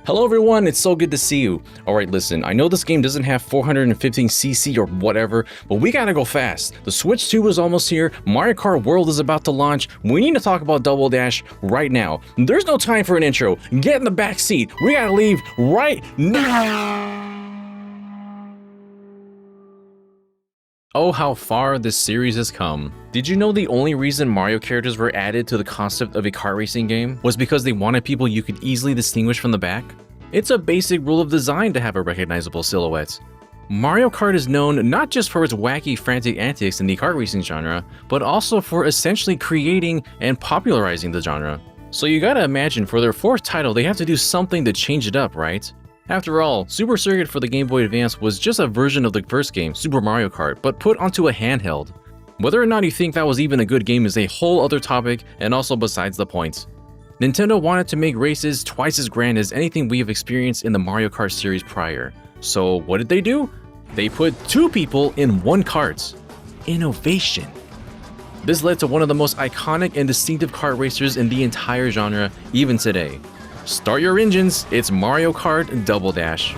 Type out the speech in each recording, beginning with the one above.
Hello everyone, it's so good to see you. Alright, listen, I know this game doesn't have 415cc or whatever, but we gotta go fast. The Switch 2 is almost here, Mario Kart World is about to launch, we need to talk about Double Dash right now. There's no time for an intro, get in the back seat, we gotta leave right now. Oh, how far this series has come. Did you know the only reason Mario characters were added to the concept of a kart racing game was because they wanted people you could easily distinguish from the back? It's a basic rule of design to have a recognizable silhouette. Mario Kart is known not just for its wacky, frantic antics in the kart racing genre, but also for essentially creating and popularizing the genre. So you gotta imagine for their fourth title they have to do something to change it up, right? After all, Super Circuit for the Game Boy Advance was just a version of the first game, Super Mario Kart, but put onto a handheld. Whether or not you think that was even a good game is a whole other topic and also besides the point. Nintendo wanted to make races twice as grand as anything we have experienced in the Mario Kart series prior. So what did they do? They put two people in one kart. Innovation. This led to one of the most iconic and distinctive kart racers in the entire genre, even today. Start your engines, it's Mario Kart Double Dash.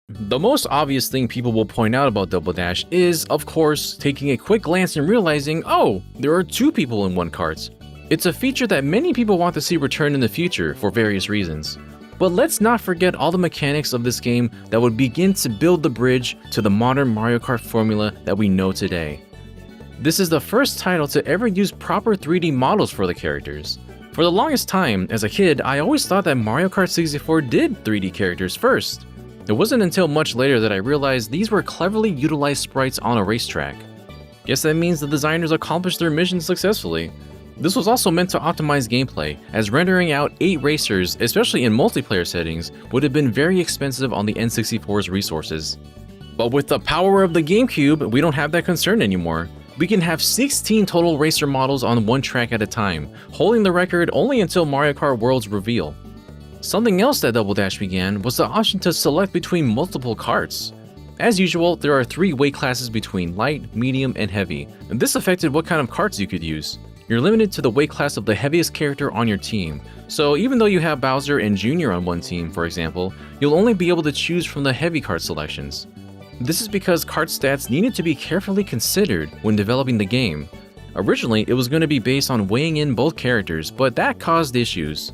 The most obvious thing people will point out about Double Dash is, of course, taking a quick glance and realizing, oh, there are two people in one kart. It's a feature that many people want to see return in the future for various reasons. But let's not forget all the mechanics of this game that would begin to build the bridge to the modern Mario Kart formula that we know today. This is the first title to ever use proper 3D models for the characters. For the longest time, as a kid, I always thought that Mario Kart 64 did 3D characters first. It wasn't until much later that I realized these were cleverly utilized sprites on a racetrack. Guess that means the designers accomplished their mission successfully. This was also meant to optimize gameplay, as rendering out 8 racers, especially in multiplayer settings, would have been very expensive on the N64's resources. But with the power of the GameCube, we don't have that concern anymore. We can have 16 total racer models on one track at a time, holding the record only until Mario Kart World's reveal. Something else that Double Dash began was the option to select between multiple karts. As usual, there are 3 weight classes between light, medium, and heavy, and this affected what kind of karts you could use. You're limited to the weight class of the heaviest character on your team, so even though you have Bowser and Jr. on one team, for example, you'll only be able to choose from the heavy kart selections. This is because kart stats needed to be carefully considered when developing the game. Originally, it was going to be based on weighing in both characters, but that caused issues.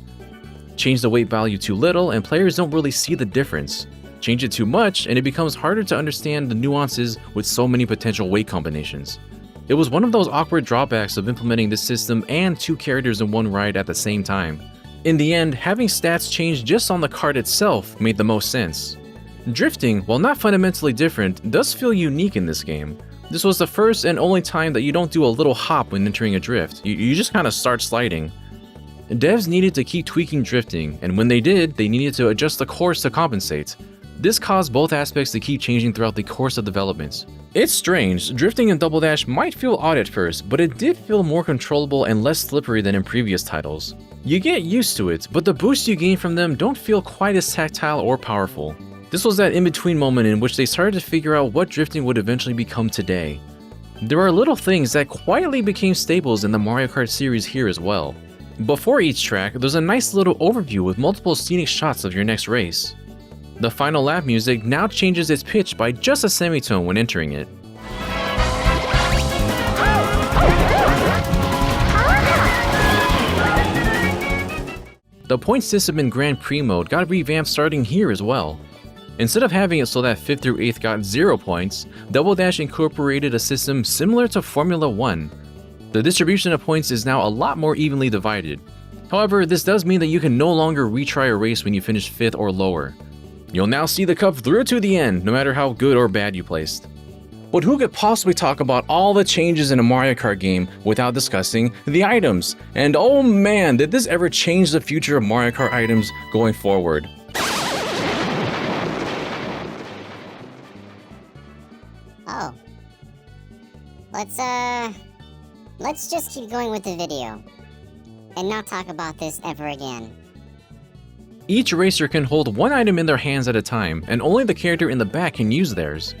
Change the weight value too little and players don't really see the difference. Change it too much and it becomes harder to understand the nuances with so many potential weight combinations. It was one of those awkward drawbacks of implementing this system and 2 characters in one ride at the same time. In the end, having stats change just on the kart itself made the most sense. Drifting, while not fundamentally different, does feel unique in this game. This was the first and only time that you don't do a little hop when entering a drift, you just kinda start sliding. Devs needed to keep tweaking drifting, and when they did, they needed to adjust the course to compensate. This caused both aspects to keep changing throughout the course of development. It's strange, drifting in Double Dash might feel odd at first, but it did feel more controllable and less slippery than in previous titles. You get used to it, but the boosts you gain from them don't feel quite as tactile or powerful. This was that in-between moment in which they started to figure out what drifting would eventually become today. There are little things that quietly became staples in the Mario Kart series here as well. Before each track, there's a nice little overview with multiple scenic shots of your next race. The final lap music now changes its pitch by just a semitone when entering it. The point system in Grand Prix mode got revamped starting here as well. Instead of having it so that 5th through 8th got 0 points, Double Dash incorporated a system similar to Formula 1. The distribution of points is now a lot more evenly divided. However, this does mean that you can no longer retry a race when you finish 5th or lower. You'll now see the cup through to the end, no matter how good or bad you placed. But who could possibly talk about all the changes in a Mario Kart game without discussing the items? And oh man, did this ever change the future of Mario Kart items going forward? Oh. Let's just keep going with the video and not talk about this ever again. Each racer can hold one item in their hands at a time, and only the character in the back can use theirs.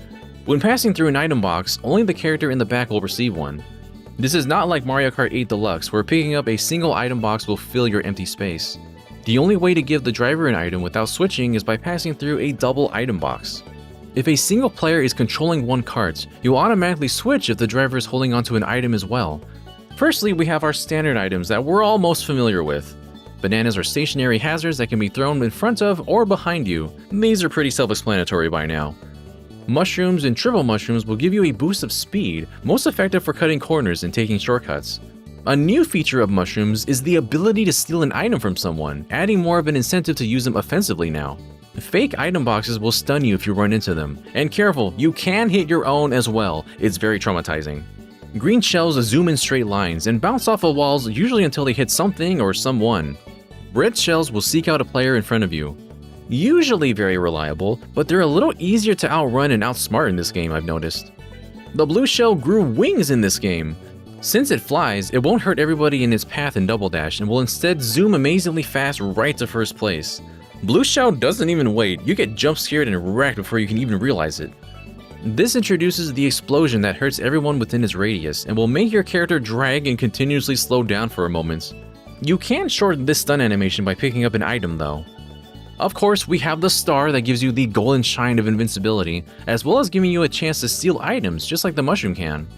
When passing through an item box, only the character in the back will receive one. This is not like Mario Kart 8 Deluxe, where picking up a single item box will fill your empty space. The only way to give the driver an item without switching is by passing through a double item box. If a single player is controlling one cart, you'll automatically switch if the driver is holding onto an item as well. Firstly, we have our standard items that we're all most familiar with. Bananas are stationary hazards that can be thrown in front of or behind you. These are pretty self-explanatory by now. Mushrooms and triple mushrooms will give you a boost of speed, most effective for cutting corners and taking shortcuts. A new feature of mushrooms is the ability to steal an item from someone, adding more of an incentive to use them offensively now. Fake item boxes will stun you if you run into them, and careful, you can hit your own as well. It's very traumatizing. Green shells zoom in straight lines and bounce off of walls usually until they hit something or someone. Red shells will seek out a player in front of you. Usually very reliable, but they're a little easier to outrun and outsmart in this game, I've noticed. The blue shell grew wings in this game. Since it flies, it won't hurt everybody in its path in Double Dash and will instead zoom amazingly fast right to first place. Blue shell doesn't even wait, you get jump scared and wrecked before you can even realize it. This introduces the explosion that hurts everyone within its radius and will make your character drag and continuously slow down for a moment. You can shorten this stun animation by picking up an item though. Of course, we have the star that gives you the golden shine of invincibility, as well as giving you a chance to steal items just like the mushroom can.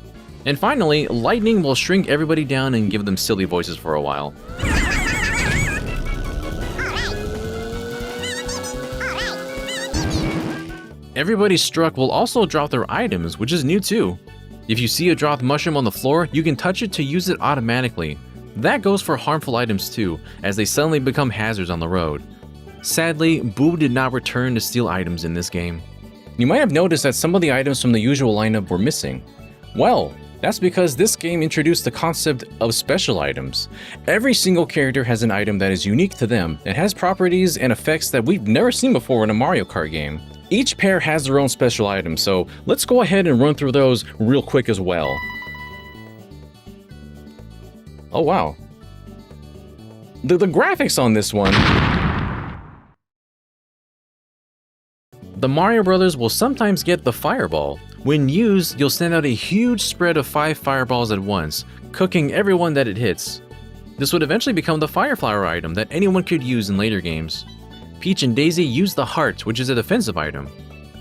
And finally, lightning will shrink everybody down and give them silly voices for a while. Everybody struck will also drop their items, which is new too. If you see a dropped mushroom on the floor, you can touch it to use it automatically. That goes for harmful items too, as they suddenly become hazards on the road. Sadly, Boo did not return to steal items in this game. You might have noticed that some of the items from the usual lineup were missing. Well, that's because this game introduced the concept of special items. Every single character has an item that is unique to them and has properties and effects that we've never seen before in a Mario Kart game. Each pair has their own special items, so let's go ahead and run through those real quick as well. Oh wow. The graphics on this one. The Mario Brothers will sometimes get the Fireball. When used, you'll send out a huge spread of 5 fireballs at once, cooking everyone that it hits. This would eventually become the Fire Flower item that anyone could use in later games. Peach and Daisy use the Heart, which is a defensive item.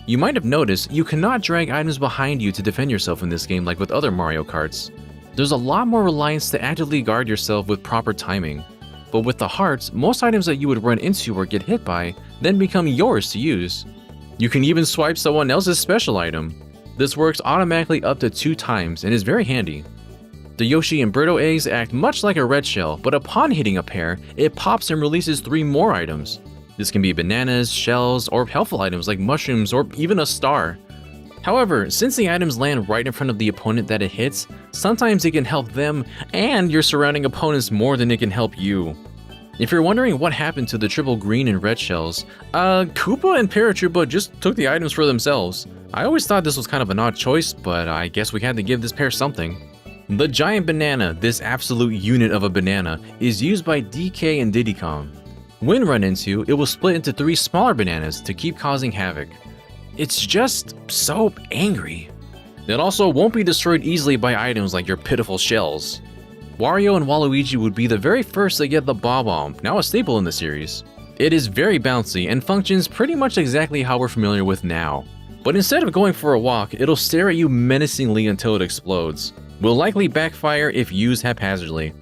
You might have noticed you cannot drag items behind you to defend yourself in this game like with other Mario Karts. There's a lot more reliance to actively guard yourself with proper timing. But with the Hearts, most items that you would run into or get hit by then become yours to use. You can even swipe someone else's special item. This works automatically up to 2 times and is very handy. The Yoshi and Birdo eggs act much like a red shell, but upon hitting a pair, it pops and releases 3 more items. This can be bananas, shells, or helpful items like mushrooms or even a star. However, since the items land right in front of the opponent that it hits, sometimes it can help them and your surrounding opponents more than it can help you. If you're wondering what happened to the triple green and red shells, Koopa and Paratroopa just took the items for themselves. I always thought this was kind of an odd choice, but I guess we had to give this pair something. The giant banana, this absolute unit of a banana, is used by DK and Diddy Kong. When run into, it will split into 3 smaller bananas to keep causing havoc. It's just so angry. It also won't be destroyed easily by items like your pitiful shells. Wario and Waluigi would be the very first to get the Bob-omb, now a staple in the series. It is very bouncy and functions pretty much exactly how we're familiar with now. But instead of going for a walk, it'll stare at you menacingly until it explodes. Will likely backfire if used haphazardly.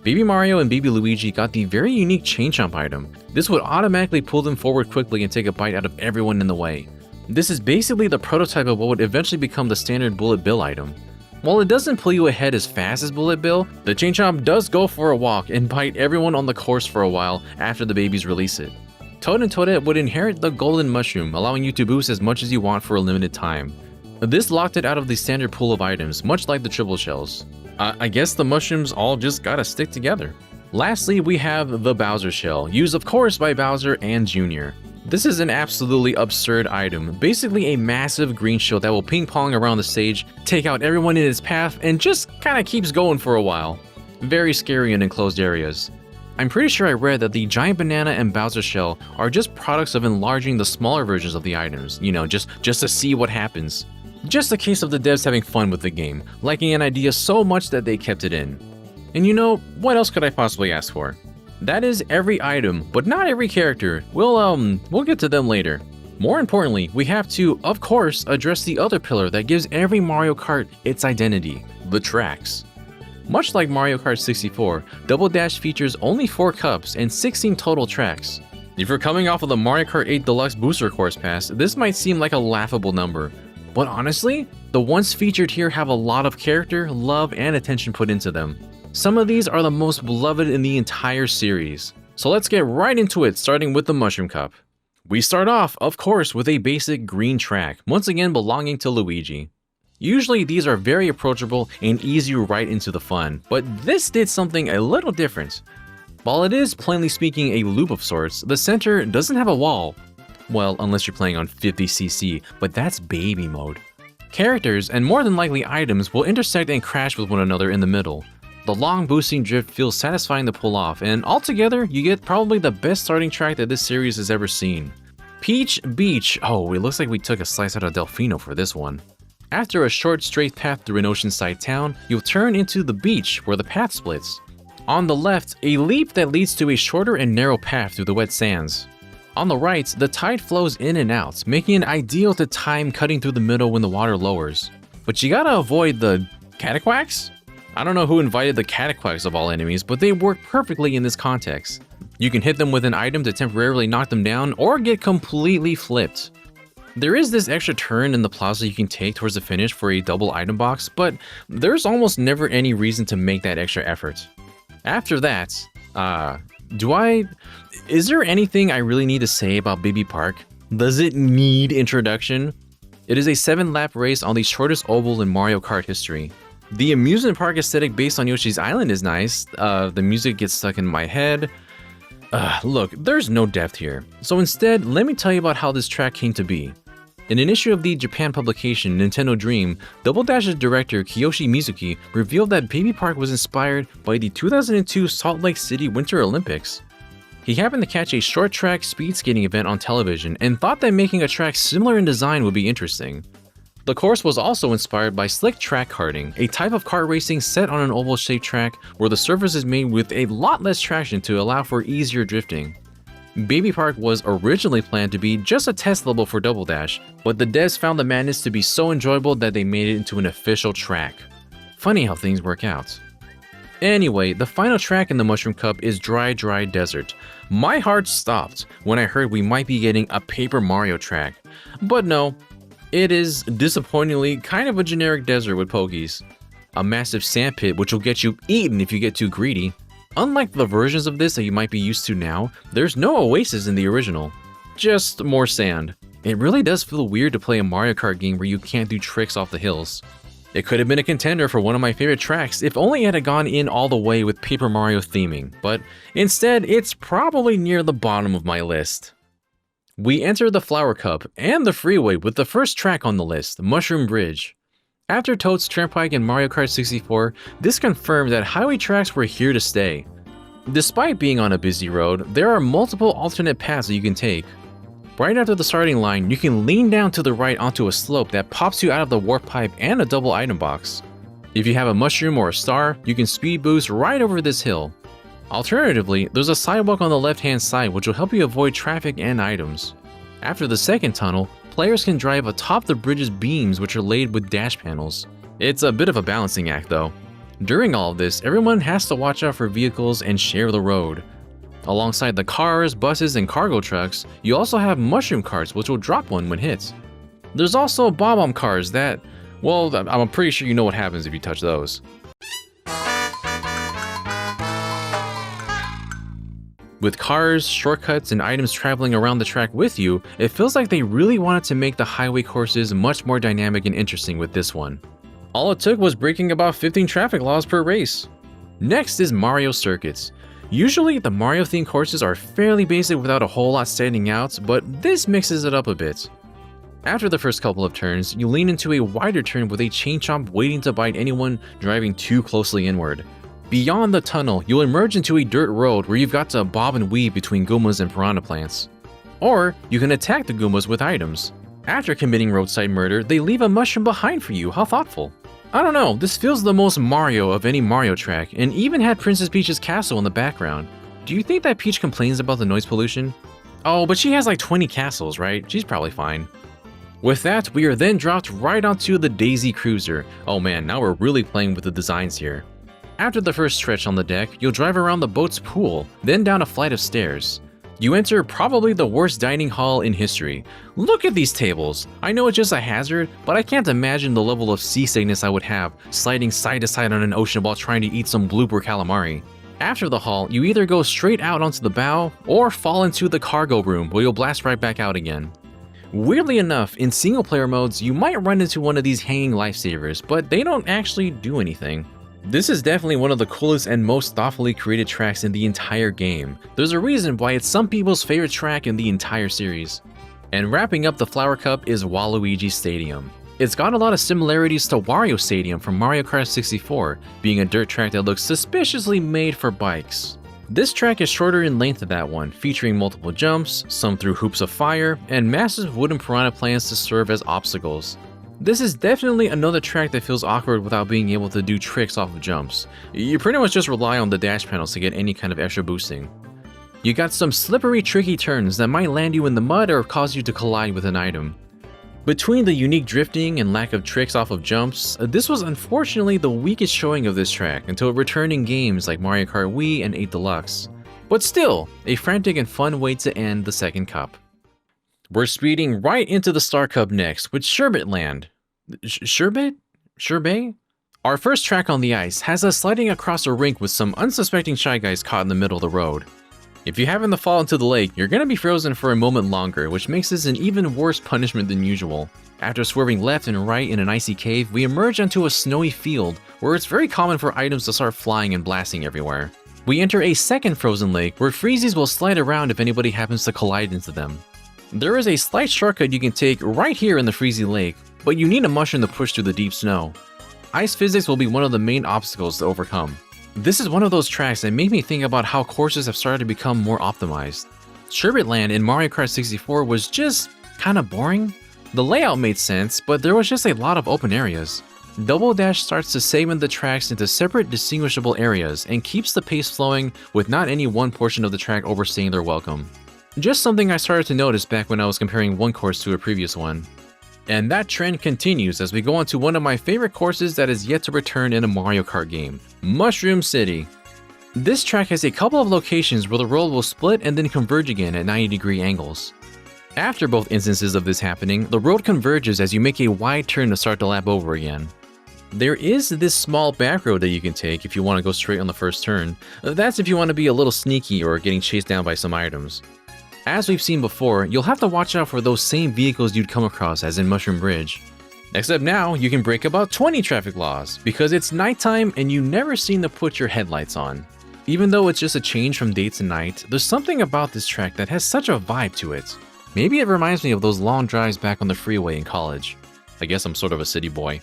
Baby Mario and Baby Luigi got the very unique Chain Chomp item. This would automatically pull them forward quickly and take a bite out of everyone in the way. This is basically the prototype of what would eventually become the standard Bullet Bill item. While it doesn't pull you ahead as fast as Bullet Bill, the Chain Chomp does go for a walk and bite everyone on the course for a while after the babies release it. Toad and Toadette would inherit the Golden Mushroom, allowing you to boost as much as you want for a limited time. This locked it out of the standard pool of items, much like the triple shells. I guess the mushrooms all just gotta stick together. Lastly, we have the Bowser Shell, used of course by Bowser and Jr. This is an absolutely absurd item, basically a massive green shell that will ping pong around the stage, take out everyone in its path, and just kinda keeps going for a while. Very scary in enclosed areas. I'm pretty sure I read that the giant banana and Bowser shell are just products of enlarging the smaller versions of the items, you know, just to see what happens. Just a case of the devs having fun with the game, liking an idea so much that they kept it in. And you know, what else could I possibly ask for? That is every item, but not every character. We'll get to them later. More importantly, we have to, of course, address the other pillar that gives every Mario Kart its identity, the tracks. Much like Mario Kart 64, Double Dash features only 4 cups and 16 total tracks. If you're coming off of the Mario Kart 8 Deluxe Booster Course Pass, this might seem like a laughable number. But honestly, the ones featured here have a lot of character, love, and attention put into them. Some of these are the most beloved in the entire series. So let's get right into it, starting with the Mushroom Cup. We start off, of course, with a basic green track, once again belonging to Luigi. Usually these are very approachable and easy right into the fun, but this did something a little different. While it is plainly speaking a loop of sorts, the center doesn't have a wall. Well, unless you're playing on 50cc, but that's baby mode. Characters, and more than likely items, will intersect and crash with one another in the middle. The long boosting drift feels satisfying to pull off, and altogether, you get probably the best starting track that this series has ever seen. Peach Beach. Oh, it looks like we took a slice out of Delfino for this one. After a short straight path through an oceanside town, you'll turn into the beach where the path splits. On the left, a leap that leads to a shorter and narrow path through the wet sands. On the right, the tide flows in and out, making it ideal to time cutting through the middle when the water lowers. But you gotta avoid the cataquacks? I don't know who invited the cataquacks of all enemies, but they work perfectly in this context. You can hit them with an item to temporarily knock them down, or get completely flipped. There is this extra turn in the plaza you can take towards the finish for a double item box, but there's almost never any reason to make that extra effort. After that, is there anything I really need to say about Baby Park? Does it need introduction? It is a 7-lap race on the shortest oval in Mario Kart history. The amusement park aesthetic based on Yoshi's Island is nice, the music gets stuck in my head. Look, there's no depth here, so instead, let me tell you about how this track came to be. In an issue of the Japan publication Nintendo Dream, Double Dash's director Kiyoshi Mizuki revealed that Baby Park was inspired by the 2002 Salt Lake City Winter Olympics. He happened to catch a short track speed skating event on television and thought that making a track similar in design would be interesting. The course was also inspired by slick track karting, a type of kart racing set on an oval-shaped track where the surface is made with a lot less traction to allow for easier drifting. Baby Park was originally planned to be just a test level for Double Dash, but the devs found the madness to be so enjoyable that they made it into an official track. Funny how things work out. Anyway, the final track in the Mushroom Cup is Dry Dry Desert. My heart stopped when I heard we might be getting a Paper Mario track, but no. It is, disappointingly, kind of a generic desert with pokies. A massive sand pit which will get you eaten if you get too greedy. Unlike the versions of this that you might be used to now, there's no oasis in the original. Just more sand. It really does feel weird to play a Mario Kart game where you can't do tricks off the hills. It could have been a contender for one of my favorite tracks if only it had gone in all the way with Paper Mario theming, but instead it's probably near the bottom of my list. We enter the Flower Cup and the freeway with the first track on the list, Mushroom Bridge. After Toad's Turnpike and Mario Kart 64, this confirmed that highway tracks were here to stay. Despite being on a busy road, there are multiple alternate paths that you can take. Right after the starting line, you can lean down to the right onto a slope that pops you out of the warp pipe and a double item box. If you have a mushroom or a star, you can speed boost right over this hill. Alternatively, there's a sidewalk on the left-hand side which will help you avoid traffic and items. After the second tunnel, players can drive atop the bridge's beams which are laid with dash panels. It's a bit of a balancing act though. During all of this, everyone has to watch out for vehicles and share the road. Alongside the cars, buses, and cargo trucks, you also have mushroom carts which will drop one when hit. There's also bomb cars that, well, I'm pretty sure you know what happens if you touch those. With cars, shortcuts, and items traveling around the track with you, it feels like they really wanted to make the highway courses much more dynamic and interesting with this one. All it took was breaking about 15 traffic laws per race. Next is Mario Circuits. Usually, the Mario-themed courses are fairly basic without a whole lot standing out, but this mixes it up a bit. After the first couple of turns, you lean into a wider turn with a chain chomp waiting to bite anyone driving too closely inward. Beyond the tunnel, you'll emerge into a dirt road where you've got to bob and weave between Goombas and piranha plants. Or you can attack the Goombas with items. After committing roadside murder, they leave a mushroom behind for you. How thoughtful. I don't know, this feels the most Mario of any Mario track, and even had Princess Peach's castle in the background. Do you think that Peach complains about the noise pollution? Oh, but she has like 20 castles, right? She's probably fine. With that, we are then dropped right onto the Daisy Cruiser. Oh man, now we're really playing with the designs here. After the first stretch on the deck, you'll drive around the boat's pool, then down a flight of stairs. You enter probably the worst dining hall in history. Look at these tables! I know it's just a hazard, but I can't imagine the level of seasickness I would have sliding side to side on an ocean while trying to eat some blooper calamari. After the hall, you either go straight out onto the bow, or fall into the cargo room where you'll blast right back out again. Weirdly enough, in single player modes, you might run into one of these hanging lifesavers, but they don't actually do anything. This is definitely one of the coolest and most thoughtfully created tracks in the entire game. There's a reason why it's some people's favorite track in the entire series. And wrapping up the Flower Cup is Waluigi Stadium. It's got a lot of similarities to Wario Stadium from Mario Kart 64, being a dirt track that looks suspiciously made for bikes. This track is shorter in length than that one, featuring multiple jumps, some through hoops of fire, and massive wooden piranha plants to serve as obstacles. This is definitely another track that feels awkward without being able to do tricks off of jumps. You pretty much just rely on the dash panels to get any kind of extra boosting. You got some slippery, tricky turns that might land you in the mud or cause you to collide with an item. Between the unique drifting and lack of tricks off of jumps, this was unfortunately the weakest showing of this track until it returned in games like Mario Kart Wii and 8 Deluxe. But still, a frantic and fun way to end the second cup. We're speeding right into the Star Cup next with Sherbet Land. Sherbet? Sherbet? Our first track on the ice has us sliding across a rink with some unsuspecting Shy Guys caught in the middle of the road. If you happen to fall into the lake, you're gonna be frozen for a moment longer, which makes this an even worse punishment than usual. After swerving left and right in an icy cave, we emerge onto a snowy field, where it's very common for items to start flying and blasting everywhere. We enter a second frozen lake, where freezies will slide around if anybody happens to collide into them. There is a slight shortcut you can take right here in the freezy lake, but you need a mushroom to push through the deep snow. Ice physics will be one of the main obstacles to overcome. This is one of those tracks that made me think about how courses have started to become more optimized. Sherbet Land in Mario Kart 64 was just kinda boring. The layout made sense, but there was just a lot of open areas. Double Dash starts to segment the tracks into separate distinguishable areas and keeps the pace flowing with not any one portion of the track overstaying their welcome. Just something I started to notice back when I was comparing one course to a previous one. And that trend continues as we go on to one of my favorite courses that is yet to return in a Mario Kart game, Mushroom City. This track has a couple of locations where the road will split and then converge again at 90-degree angles. After both instances of this happening, the road converges as you make a wide turn to start the lap over again. There is this small back road that you can take if you want to go straight on the first turn. That's if you want to be a little sneaky or getting chased down by some items. As we've seen before, you'll have to watch out for those same vehicles you'd come across as in Mushroom Bridge. Except now, you can break about 20 traffic laws, because it's nighttime and you never seem to put your headlights on. Even though it's just a change from day to night, there's something about this track that has such a vibe to it. Maybe it reminds me of those long drives back on the freeway in college. I guess I'm sort of a city boy.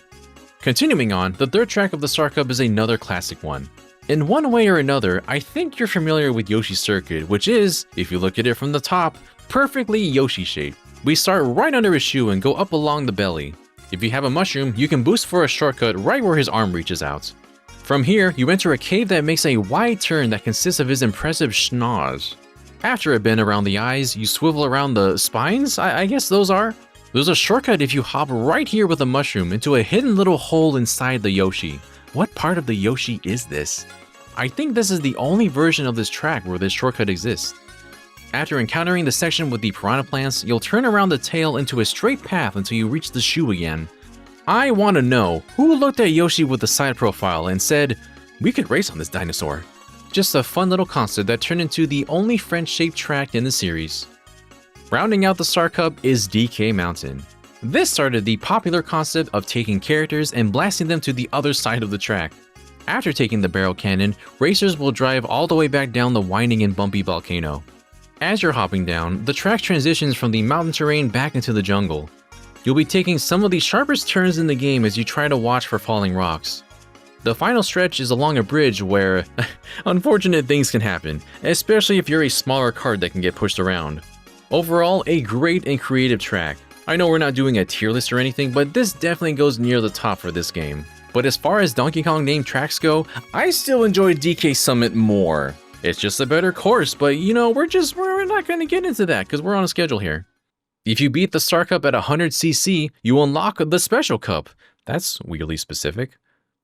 Continuing on, the third track of the Star Cup is another classic one. In one way or another, I think you're familiar with Yoshi's Circuit, which is, if you look at it from the top, perfectly Yoshi-shaped. We start right under his shoe and go up along the belly. If you have a mushroom, you can boost for a shortcut right where his arm reaches out. From here, you enter a cave that makes a wide turn that consists of his impressive schnoz. After a bend around the eyes, you swivel around the spines, I guess those are. There's a shortcut if you hop right here with a mushroom into a hidden little hole inside the Yoshi. What part of the Yoshi is this? I think this is the only version of this track where this shortcut exists. After encountering the section with the piranha plants, you'll turn around the tail into a straight path until you reach the shoe again. I want to know who looked at Yoshi with the side profile and said, "We could race on this dinosaur." Just a fun little concept that turned into the only French-shaped track in the series. Rounding out the Star Cup is DK Mountain. This started the popular concept of taking characters and blasting them to the other side of the track. After taking the barrel cannon, racers will drive all the way back down the winding and bumpy volcano. As you're hopping down, the track transitions from the mountain terrain back into the jungle. You'll be taking some of the sharpest turns in the game as you try to watch for falling rocks. The final stretch is along a bridge where unfortunate things can happen, especially if you're a smaller kart that can get pushed around. Overall, a great and creative track. I know we're not doing a tier list or anything, but this definitely goes near the top for this game. But as far as Donkey Kong named tracks go, I still enjoy DK Summit more. It's just a better course, but you know, we're not going to get into that because we're on a schedule here. If you beat the Star Cup at 100cc, you unlock the Special Cup. That's weirdly specific.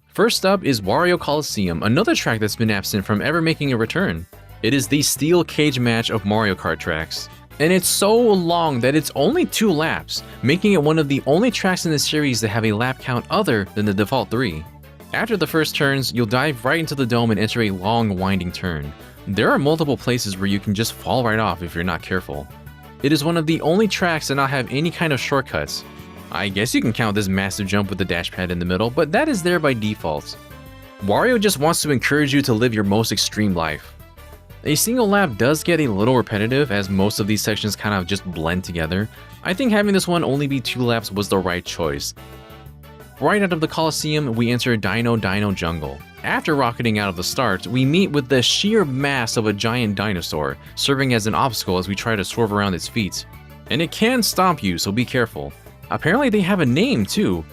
First up is Wario Coliseum, another track that's been absent from ever making a return. It is the steel cage match of Mario Kart tracks. And it's so long that it's only 2 laps, making it one of the only tracks in the series that have a lap count other than the default 3. After the first turns, you'll dive right into the dome and enter a long winding turn. There are multiple places where you can just fall right off if you're not careful. It is one of the only tracks that not have any kind of shortcuts. I guess you can count this massive jump with the dash pad in the middle, but that is there by default. Wario just wants to encourage you to live your most extreme life. A single lap does get a little repetitive as most of these sections kind of just blend together. I think having this one only be 2 laps was the right choice. Right out of the Coliseum, we enter Dino Jungle. After rocketing out of the start, we meet with the sheer mass of a giant dinosaur, serving as an obstacle as we try to swerve around its feet. And it can stomp you, so be careful. Apparently they have a name too.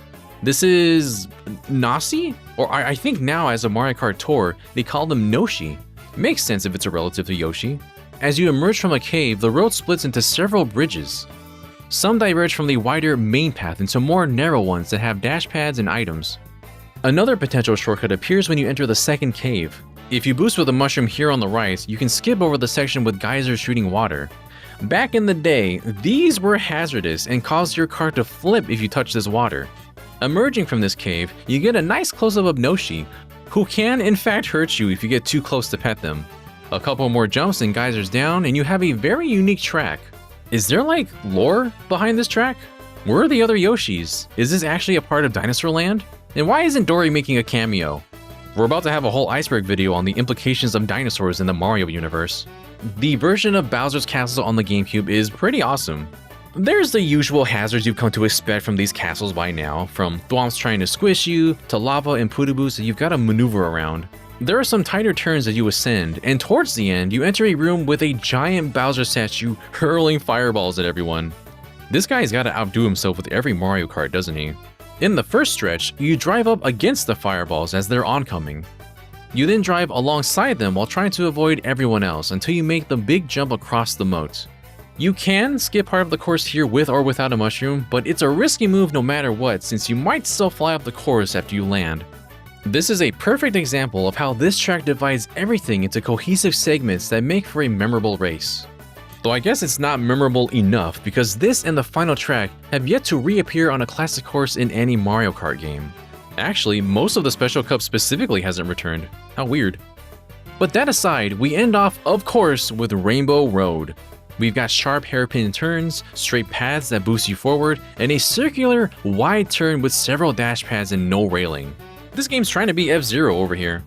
This is Nasi? Or I think now as a Mario Kart Tour, they call them Noshi. Makes sense if it's a relative to Yoshi. As you emerge from a cave, the road splits into several bridges. Some diverge from the wider main path into more narrow ones that have dash pads and items. Another potential shortcut appears when you enter the second cave. If you boost with a mushroom here on the right, you can skip over the section with geysers shooting water. Back in the day, these were hazardous and caused your car to flip if you touch this water. Emerging from this cave, you get a nice close-up of Noshi, who can in fact hurt you if you get too close to pet them. A couple more jumps and geysers down and you have a very unique track. Is there like lore behind this track? Where are the other Yoshis? Is this actually a part of Dinosaur Land? And why isn't Dory making a cameo? We're about to have a whole iceberg video on the implications of dinosaurs in the Mario universe. The version of Bowser's Castle on the GameCube is pretty awesome. There's the usual hazards you've come to expect from these castles by now, from thwomps trying to squish you, to lava and pootaboos that you've got to maneuver around. There are some tighter turns as you ascend, and towards the end, you enter a room with a giant Bowser statue hurling fireballs at everyone. This guy's got to outdo himself with every Mario Kart, doesn't he? In the first stretch, you drive up against the fireballs as they're oncoming. You then drive alongside them while trying to avoid everyone else until you make the big jump across the moat. You can skip part of the course here with or without a mushroom, but it's a risky move no matter what since you might still fly off the course after you land. This is a perfect example of how this track divides everything into cohesive segments that make for a memorable race. Though I guess it's not memorable enough because this and the final track have yet to reappear on a classic course in any Mario Kart game. Actually, most of the Special Cup specifically hasn't returned. How weird. But that aside, we end off, of course, with Rainbow Road. We've got sharp hairpin turns, straight paths that boost you forward, and a circular, wide turn with several dash pads and no railing. This game's trying to be F-Zero over here.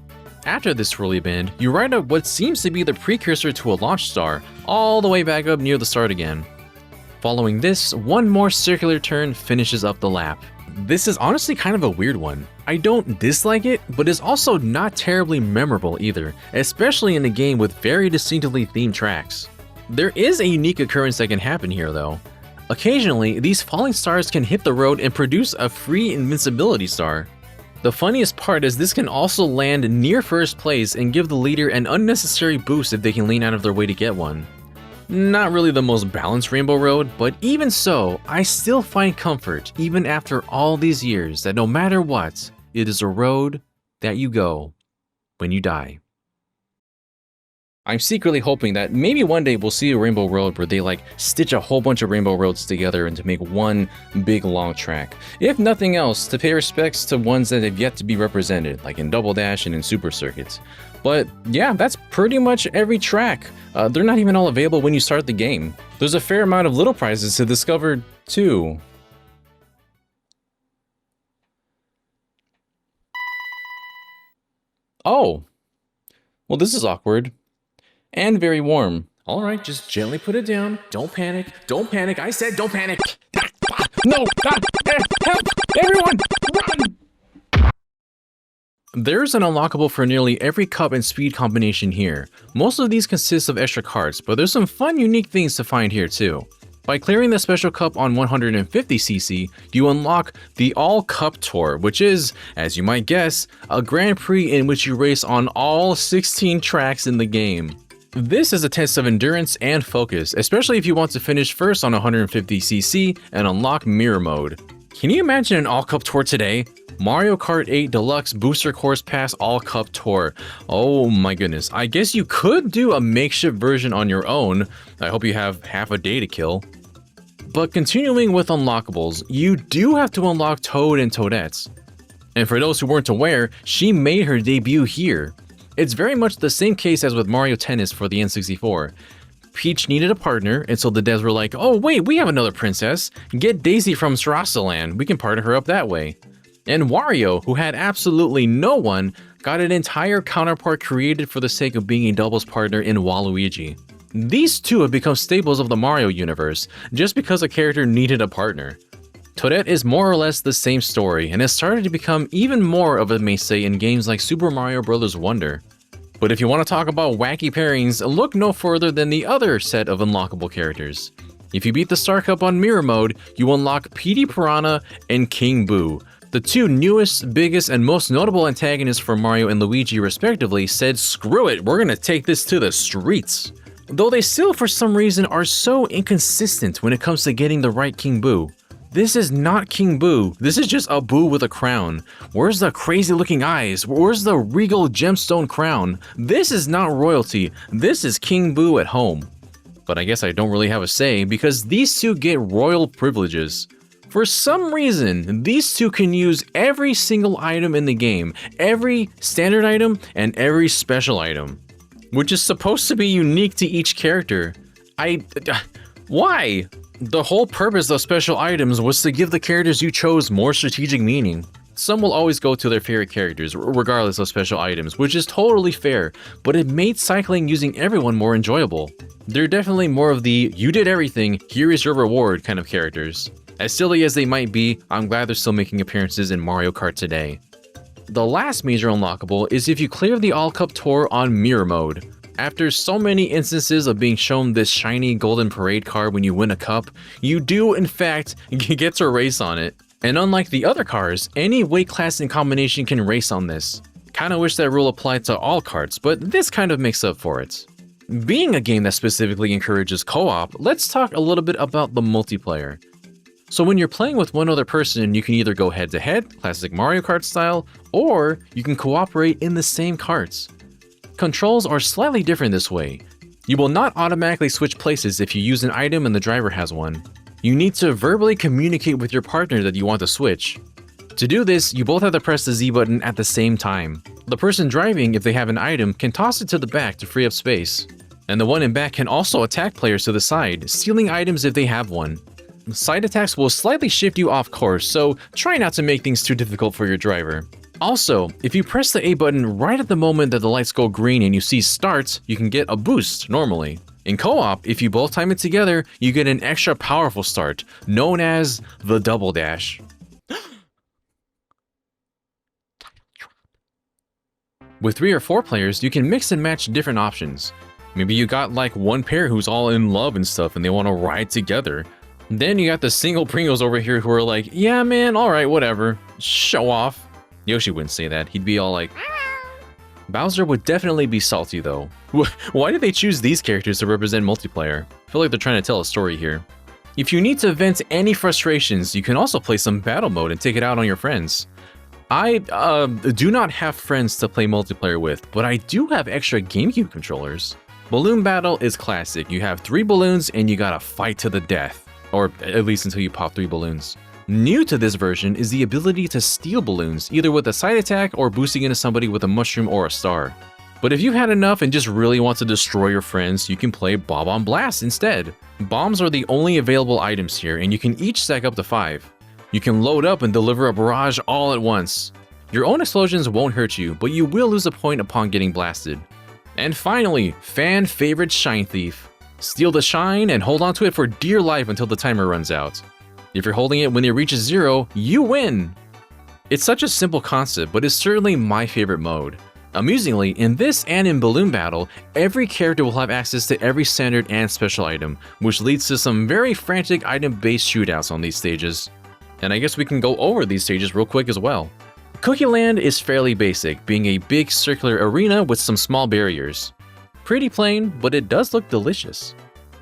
After this swirly bend, you ride up what seems to be the precursor to a launch star, all the way back up near the start again. Following this, one more circular turn finishes up the lap. This is honestly kind of a weird one. I don't dislike it, but it's also not terribly memorable either, especially in a game with very distinctively themed tracks. There is a unique occurrence that can happen here though. Occasionally, these falling stars can hit the road and produce a free invincibility star. The funniest part is this can also land near first place and give the leader an unnecessary boost if they can lean out of their way to get one. Not really the most balanced Rainbow Road, but even so, I still find comfort even after all these years that no matter what, it is a road that you go when you die. I'm secretly hoping that maybe one day we'll see a Rainbow Road where they like stitch a whole bunch of Rainbow Roads together and to make one big long track. If nothing else, to pay respects to ones that have yet to be represented, like in Double Dash and in Super Circuits. But yeah, that's pretty much every track. They're not even all available when you start the game. There's a fair amount of little prizes to discover too. Oh, well this is awkward. And very warm. All right, just gently put it down. Don't panic. Don't panic. I said don't panic. No, God, help! Everyone, run! There's an unlockable for nearly every cup and speed combination here. Most of these consist of extra carts, but there's some fun unique things to find here too. By clearing the special cup on 150cc, you unlock the All Cup Tour, which is, as you might guess, a Grand Prix in which you race on all 16 tracks in the game. This is a test of endurance and focus, especially if you want to finish first on 150cc and unlock Mirror Mode. Can you imagine an All Cup Tour today? Mario Kart 8 Deluxe Booster Course Pass All Cup Tour. Oh my goodness, I guess you could do a makeshift version on your own. I hope you have half a day to kill. But continuing with unlockables, you do have to unlock Toad and Toadette. And for those who weren't aware, she made her debut here. It's very much the same case as with Mario Tennis for the N64. Peach needed a partner, and so the devs were like, oh wait, we have another princess. Get Daisy from Sarasaland, we can partner her up that way. And Wario, who had absolutely no one, got an entire counterpart created for the sake of being a doubles partner in Waluigi. These two have become staples of the Mario universe, just because a character needed a partner. Toadette is more or less the same story, and has started to become even more of a mainstay in games like Super Mario Bros. Wonder. But if you want to talk about wacky pairings, look no further than the other set of unlockable characters. If you beat the Star Cup on Mirror Mode, you unlock Petey Piranha and King Boo. The two newest, biggest, and most notable antagonists for Mario and Luigi respectively said, screw it, we're gonna take this to the streets. Though they still for some reason are so inconsistent when it comes to getting the right King Boo. This is not King Boo, this is just a Boo with a crown. Where's the crazy looking eyes? Where's the regal gemstone crown? This is not royalty, this is King Boo at home. But I guess I don't really have a say because these two get royal privileges. For some reason, these two can use every single item in the game, every standard item and every special item, which is supposed to be unique to each character. Why? The whole purpose of special items was to give the characters you chose more strategic meaning. Some will always go to their favorite characters, regardless of special items, which is totally fair, but it made cycling using everyone more enjoyable. They're definitely more of the, you did everything, here is your reward kind of characters. As silly as they might be, I'm glad they're still making appearances in Mario Kart today. The last major unlockable is if you clear the All Cup Tour on Mirror Mode. After so many instances of being shown this shiny golden parade card when you win a cup, you do in fact get to race on it. And unlike the other cars, any weight class and combination can race on this. Kinda wish that rule applied to all karts, but this kind of makes up for it. Being a game that specifically encourages co-op, let's talk a little bit about the multiplayer. So when you're playing with one other person, you can either go head-to-head, classic Mario Kart style, or you can cooperate in the same karts. Controls are slightly different this way. You will not automatically switch places if you use an item and the driver has one. You need to verbally communicate with your partner that you want to switch. To do this, you both have to press the Z button at the same time. The person driving, if they have an item, can toss it to the back to free up space. And the one in back can also attack players to the side, stealing items if they have one. Side attacks will slightly shift you off course, so try not to make things too difficult for your driver. Also, if you press the A button right at the moment that the lights go green and you see start, you can get a boost normally. In co-op, if you both time it together, you get an extra powerful start, known as the double dash. With 3 or 4 players, you can mix and match different options. Maybe you got like one pair who's all in love and stuff and they want to ride together. Then you got the single Pringles over here who are like, yeah man, alright, whatever, show off. Yoshi wouldn't say that, he'd be all like, Bowser would definitely be salty though. Why did they choose these characters to represent multiplayer? I feel like they're trying to tell a story here. If you need to vent any frustrations, you can also play some battle mode and take it out on your friends. I do not have friends to play multiplayer with, but I do have extra GameCube controllers. Balloon Battle is classic. You have 3 balloons and you gotta fight to the death. Or at least until you pop 3 balloons. New to this version is the ability to steal balloons, either with a side attack or boosting into somebody with a mushroom or a star. But if you've had enough and just really want to destroy your friends, you can play Bob-omb Blast instead. Bombs are the only available items here, and you can each stack up to 5. You can load up and deliver a barrage all at once. Your own explosions won't hurt you, but you will lose a point upon getting blasted. And finally, fan favorite Shine Thief. Steal the shine and hold onto it for dear life until the timer runs out. If you're holding it when it reaches 0, you win! It's such a simple concept, but it's certainly my favorite mode. Amusingly, in this and in Balloon Battle, every character will have access to every standard and special item, which leads to some very frantic item-based shootouts on these stages. And I guess we can go over these stages real quick as well. Cookie Land is fairly basic, being a big circular arena with some small barriers. Pretty plain, but it does look delicious.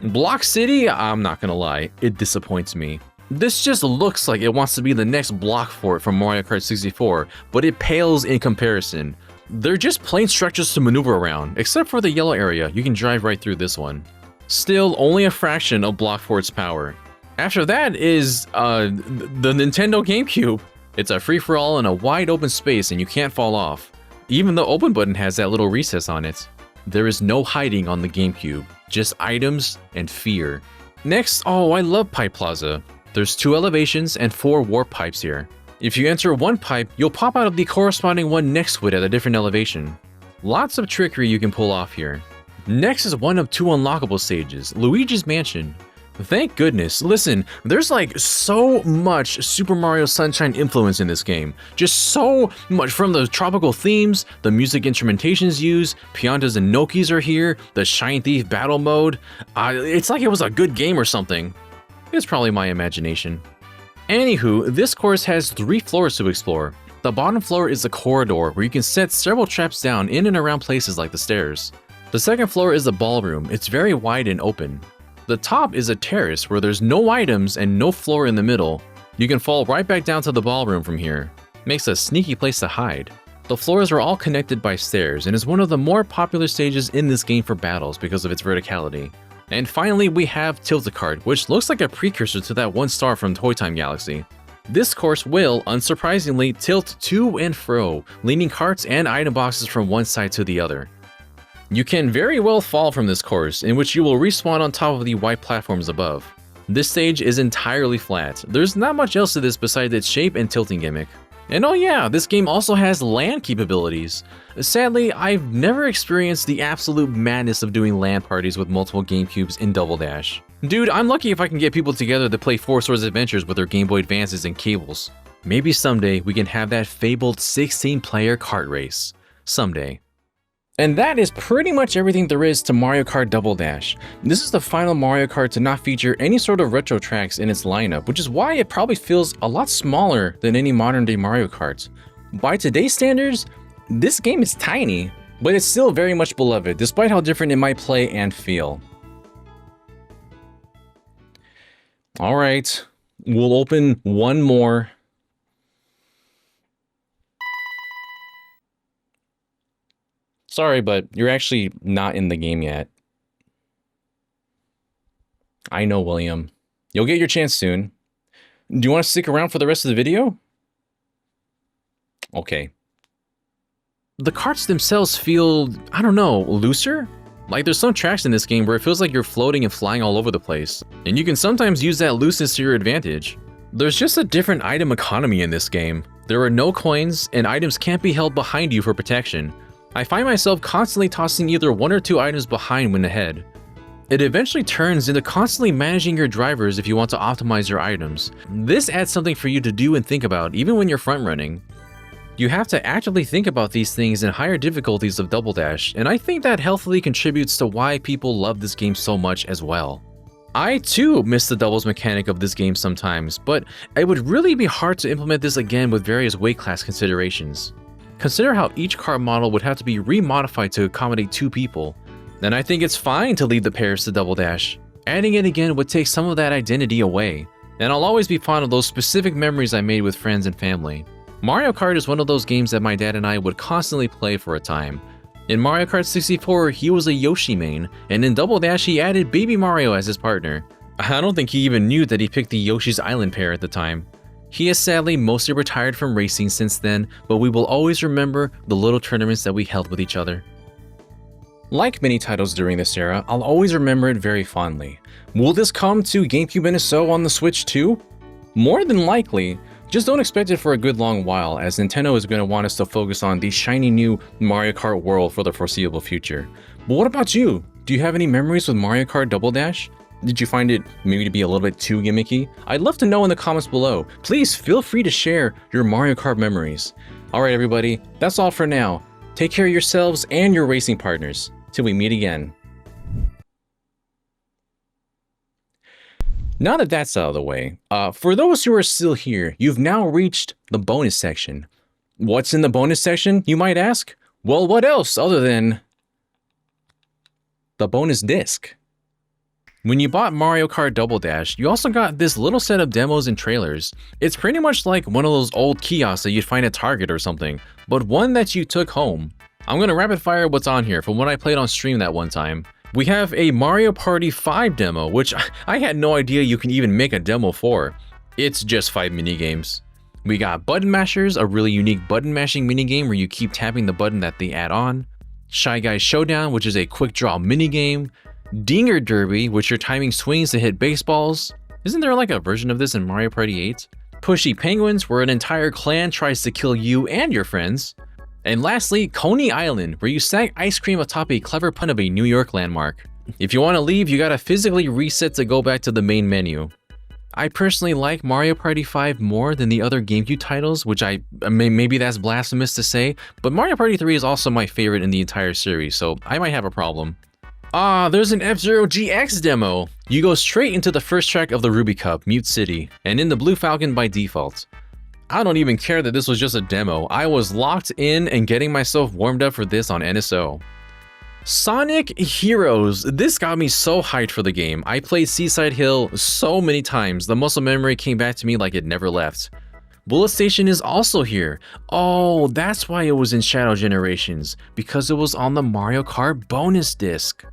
Block City, I'm not gonna lie, it disappoints me. This just looks like it wants to be the next block fort from Mario Kart 64, but it pales in comparison. They're just plain structures to maneuver around, except for the yellow area, you can drive right through this one. Still, only a fraction of Block Fort's power. After that is, the Nintendo GameCube. It's a free-for-all in a wide open space and you can't fall off. Even the open button has that little recess on it. There is no hiding on the GameCube, just items and fear. Next, oh, I love Pipe Plaza. There's 2 elevations and 4 warp pipes here. If you enter one pipe, you'll pop out of the corresponding one next to it at a different elevation. Lots of trickery you can pull off here. Next is one of 2 unlockable stages, Luigi's Mansion. Thank goodness. Listen, there's like so much Super Mario Sunshine influence in this game. Just so much, from the tropical themes, the music instrumentations used, Piantas and Nokis are here, the Shine Thief battle mode. It's like it was a good game or something. It's probably my imagination. Anywho, this course has 3 floors to explore. The bottom floor is a corridor where you can set several traps down in and around places like the stairs. The second floor is a ballroom. It's very wide and open. The top is a terrace where there's no items and no floor in the middle. You can fall right back down to the ballroom from here. Makes a sneaky place to hide. The floors are all connected by stairs and is one of the more popular stages in this game for battles because of its verticality. And finally, we have Tilt-A-Kart, which looks like a precursor to that one star from Toy Time Galaxy. This course will, unsurprisingly, tilt to and fro, leaning carts and item boxes from one side to the other. You can very well fall from this course, in which you will respawn on top of the white platforms above. This stage is entirely flat. There's not much else to this besides its shape and tilting gimmick. And oh yeah, this game also has LAN capabilities. Sadly, I've never experienced the absolute madness of doing LAN parties with multiple GameCubes in Double Dash. Dude, I'm lucky if I can get people together to play 4 Swords Adventures with their Game Boy Advances and cables. Maybe someday we can have that fabled 16-player kart race. Someday. And that is pretty much everything there is to Mario Kart Double Dash. This is the final Mario Kart to not feature any sort of retro tracks in its lineup, which is why it probably feels a lot smaller than any modern day Mario Karts. By today's standards, this game is tiny, but it's still very much beloved, despite how different it might play and feel. Alright, we'll open one more. Sorry, but you're actually not in the game yet. I know, William. You'll get your chance soon. Do you want to stick around for the rest of the video? Okay. The carts themselves feel, I don't know, looser? Like there's some tracks in this game where it feels like you're floating and flying all over the place, and you can sometimes use that looseness to your advantage. There's just a different item economy in this game. There are no coins, and items can't be held behind you for protection. I find myself constantly tossing either 1 or 2 items behind when ahead. It eventually turns into constantly managing your drivers if you want to optimize your items. This adds something for you to do and think about even when you're front running. You have to actively think about these things in higher difficulties of Double Dash, and I think that healthily contributes to why people love this game so much as well. I too miss the doubles mechanic of this game sometimes, but it would really be hard to implement this again with various weight class considerations. Consider how each car model would have to be remodified to accommodate 2 people. And I think it's fine to leave the pairs to Double Dash. Adding it again would take some of that identity away. And I'll always be fond of those specific memories I made with friends and family. Mario Kart is one of those games that my dad and I would constantly play for a time. In Mario Kart 64, he was a Yoshi main, and in Double Dash he added Baby Mario as his partner. I don't think he even knew that he picked the Yoshi's Island pair at the time. He has sadly mostly retired from racing since then, but we will always remember the little tournaments that we held with each other. Like many titles during this era, I'll always remember it very fondly. Will this come to GameCube NSO on the Switch too? More than likely. Just don't expect it for a good long while, as Nintendo is going to want us to focus on the shiny new Mario Kart world for the foreseeable future. But what about you? Do you have any memories with Mario Kart Double Dash? Did you find it maybe to be a little bit too gimmicky? I'd love to know in the comments below. Please feel free to share your Mario Kart memories. Alright everybody, that's all for now. Take care of yourselves and your racing partners. Till we meet again. Now that that's out of the way, for those who are still here, you've now reached the bonus section. What's in the bonus section, you might ask? Well, what else other than the bonus disc? When you bought Mario Kart Double Dash, you also got this little set of demos and trailers. It's pretty much like one of those old kiosks that you'd find at Target or something, but one that you took home. I'm gonna rapid fire what's on here from what I played on stream that one time. We have a Mario Party 5 demo, which I had no idea you can even make a demo for. It's just 5 minigames. We got Button Mashers, a really unique button mashing minigame where you keep tapping the button that they add on. Shy Guys Showdown, which is a quick draw minigame. Dinger Derby, which you're timing swings to hit baseballs. Isn't there like a version of this in Mario Party 8? Pushy Penguins, where an entire clan tries to kill you and your friends. And lastly, Coney Island, where you stack ice cream atop a clever pun of a New York landmark. If you want to leave, you gotta physically reset to go back to the main menu. I personally like Mario Party 5 more than the other GameCube titles, which maybe that's blasphemous to say, but Mario Party 3 is also my favorite in the entire series, so I might have a problem. There's an F-Zero GX demo! You go straight into the first track of the Ruby Cup, Mute City, and in the Blue Falcon by default. I don't even care that this was just a demo. I was locked in and getting myself warmed up for this on NSO. Sonic Heroes. This got me so hyped for the game. I played Seaside Hill so many times, the muscle memory came back to me like it never left. Bullet Station is also here. Oh, that's why it was in Shadow Generations, because it was on the Mario Kart bonus disc.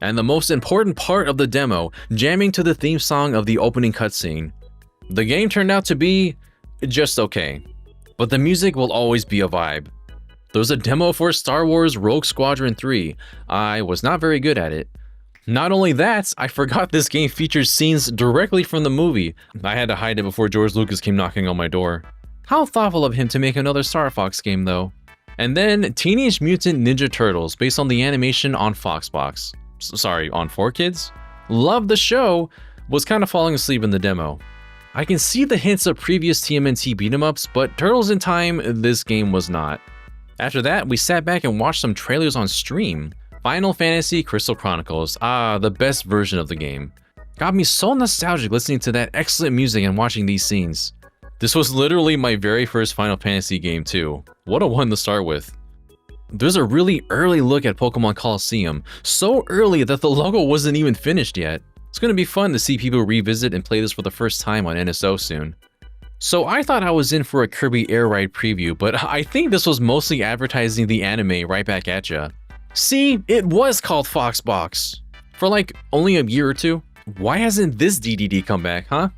And the most important part of the demo, jamming to the theme song of the opening cutscene. The game turned out to be just okay, but the music will always be a vibe. There's a demo for Star Wars Rogue Squadron 3. I was not very good at it. Not only that, I forgot this game features scenes directly from the movie. I had to hide it before George Lucas came knocking on my door. How thoughtful of him to make another Star Fox game though. And then Teenage Mutant Ninja Turtles, based on the animation on Foxbox. Sorry, on 4Kids? Love the show, was kind of falling asleep in the demo. I can see the hints of previous TMNT beat-em-ups, but Turtles in Time, this game was not. After that, we sat back and watched some trailers on stream. Final Fantasy Crystal Chronicles, the best version of the game. Got me so nostalgic listening to that excellent music and watching these scenes. This was literally my very first Final Fantasy game too. What a one to start with. There's a really early look at Pokemon Coliseum, so early that the logo wasn't even finished yet. It's gonna be fun to see people revisit and play this for the first time on NSO soon. So I thought I was in for a Kirby Air Ride preview, but I think this was mostly advertising the anime right back at ya. See, it was called Foxbox. For like only a year or two. Why hasn't this DDD come back, huh?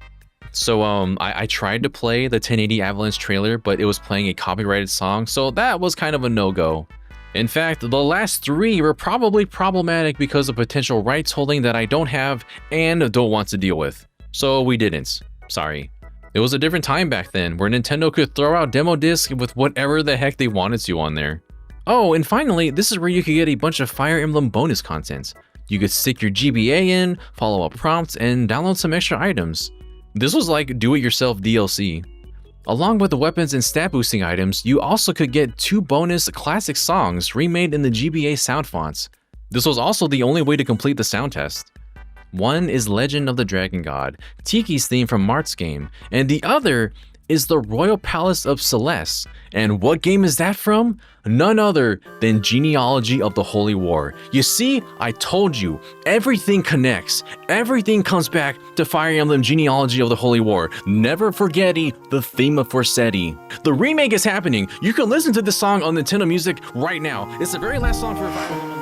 So I tried to play the 1080 Avalanche trailer, but it was playing a copyrighted song, so that was kind of a no-go. In fact, the last 3 were probably problematic because of potential rights holding that I don't have and don't want to deal with. So we didn't. Sorry. It was a different time back then, where Nintendo could throw out demo discs with whatever the heck they wanted to on there. Oh, and finally, this is where you could get a bunch of Fire Emblem bonus content. You could stick your GBA in, follow a prompt, and download some extra items. This was like do-it-yourself DLC. Along with the weapons and stat boosting items, you also could get 2 bonus classic songs remade in the GBA sound fonts. This was also the only way to complete the sound test. One is Legend of the Dragon God, Tiki's theme from Mart's game, and the other is the Royal Palace of Celeste. And what game is that from? None other than Genealogy of the Holy War. You see, I told you, everything connects. Everything comes back to Fire Emblem Genealogy of the Holy War. Never forgetting the theme of Forseti. The remake is happening. You can listen to this song on Nintendo Music right now. It's the very last song for Fire Emblem.